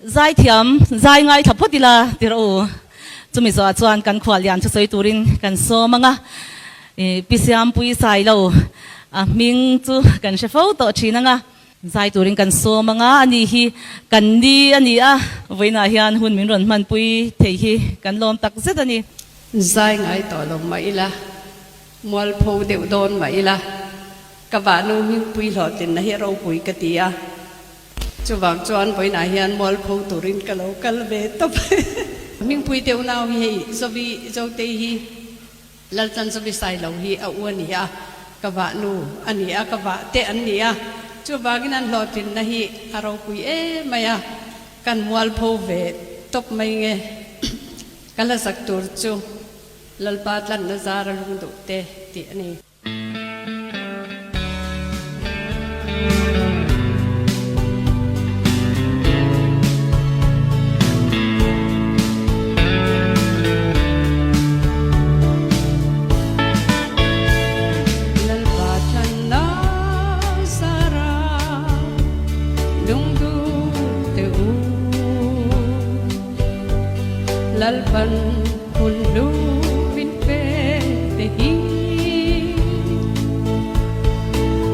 zai thiam zai ngai thapotila tiro chumi zo chuan kan khwalian chu soi turin kan so manga pisiam pui sai lo ming chu kan she pho to thina nga zai turin kan so manga ani hi kan ni ani a voina hian hun min ron man pui thei hi kan lom tak zet ani zai ngai to lo mai la mol pho deu don mai la ka ba nu ming pui lo tin na hi ro pui ka tia chu wang chuan voina hian mol pho turin ka lo kal ve to ming pui deu nau hi so vi zo te hi lal chan so vi sai lo hi a uan hi a ka ba nu ani a ka ba te an ni a chu wangin an lo tin na hi a ro pui e maya kan mol pho ve top mai nge kala sak tur chu lalpat lan nazara lung du te ti ani lalpat lan nazara lung du te u lalpan hun lu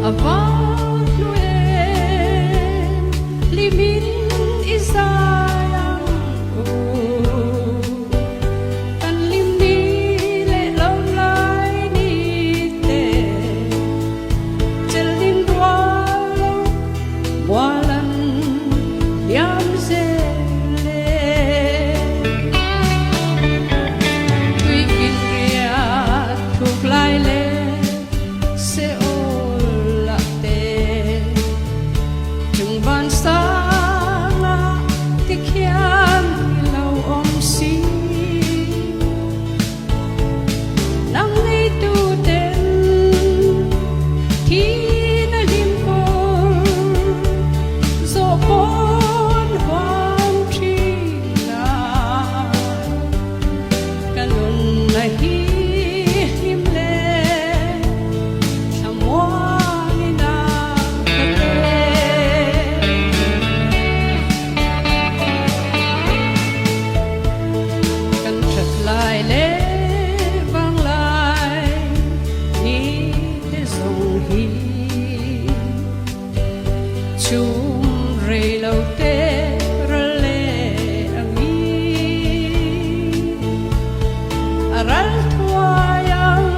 Avant Noël, limin isayang kan limni le long lai ni te chelin dwalo walan yam zele tuikin ria thuk lai le se ban sang ti khian lâu om si nang nei tu ten thi na lim ko zo bon hom chi na kanun na hi him le samwa ni na chung rei lâu te ra le ami aral thuayang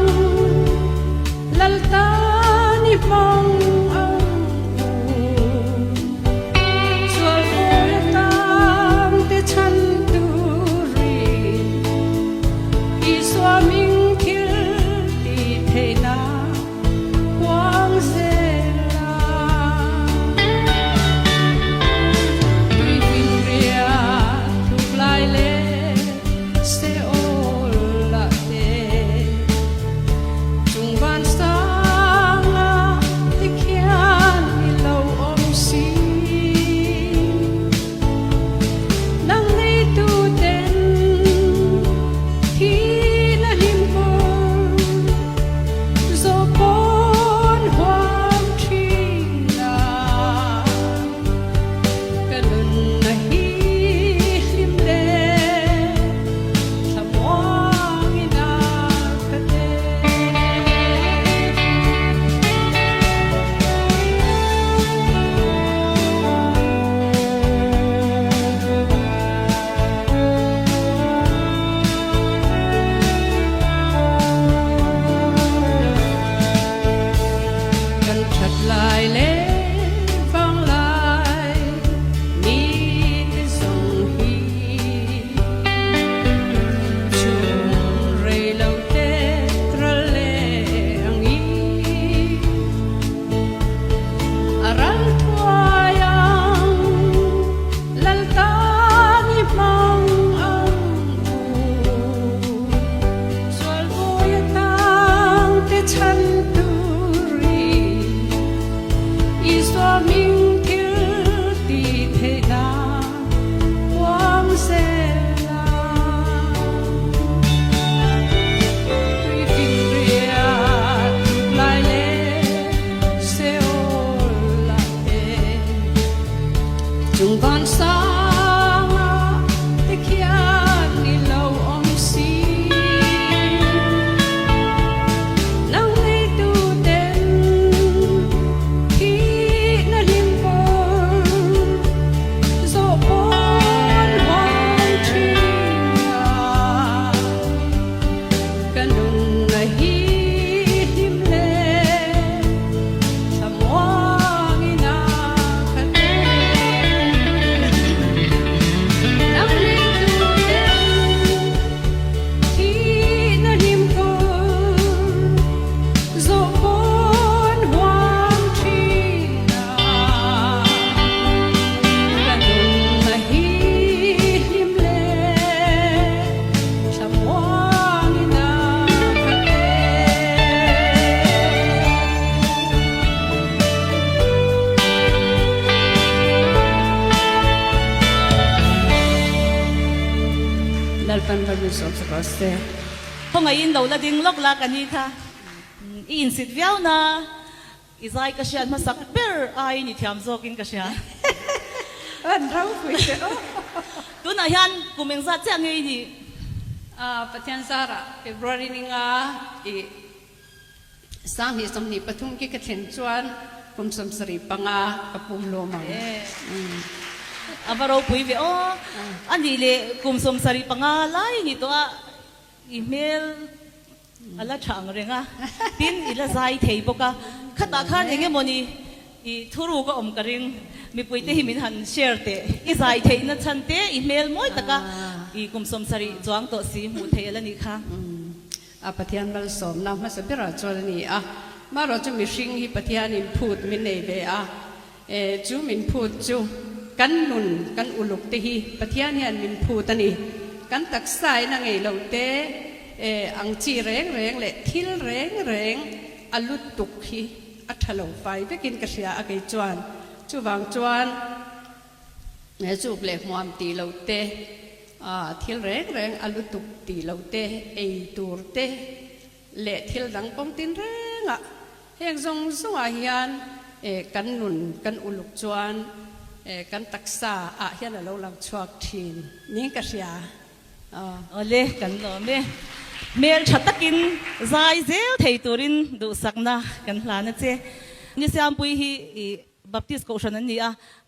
lal ta ni mong ang sual khoe tang te chan tu ri I swaming thil ti the na quang se chung ban sa tan ban min som sa seพอไงอินเราละดิ้งลกละกันนี่ค่ะอินสิทธิ์เวียวนะอีใจก็เชียนมาสักเปอร์ไอนี่ที่ทำโซกินก็เชีย an rau pui te o ตัวไหนฮันกูเมงซัดเจ้าไงนี่ patian sara February ni nga i sang hi som ni pathum ki ka thlen chuan kum som sari panga kapum lo mang อาบารเอาปุยเวออันนี้เลยกุมสมสริปังอะไรนี่ตัวอีเมลอะไรช่างเรื่องอ่ะทิ้งอีละใจเทย์ปกะขัดตาขันอย่างเงี้ยมันนี่อีทุรุก็อมกระริงมีปุยเตหิมินหันแชร์เตอีใจเทย์นั่นฉันเตอีเมลมวยตะกะอีกุมสมสริจวงตัวสีหมูเทแล้วนี่ค่ะ patian bal som na ma sabira chuan ni ma ro chu mi hring hi patian in phut min nei ve chu min phut chu kan nun kan uluk te hi pathian hian min phu tani kan tak sai na ngei lo te ang chi reng reng le thil reng reng alut tuk hi athalo fai vekin ka sia akai chuan chu wang chuan ne chu ble muam ti lo te thil reng reng alut tuk ti lo te ei tur te le thil dang pom tin reng heng zong zong hian kan nun kan uluk chuan kan taksa hian alo lang chuak thin ning ka sia ole kan lo me mel chatakin zai zel thei turin du sakna kan hlana che ni siam pui hi baptist ko shan ani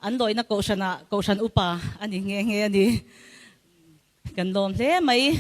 an loina ko shana ko shan upa ani nge nge ani kan lom hle mai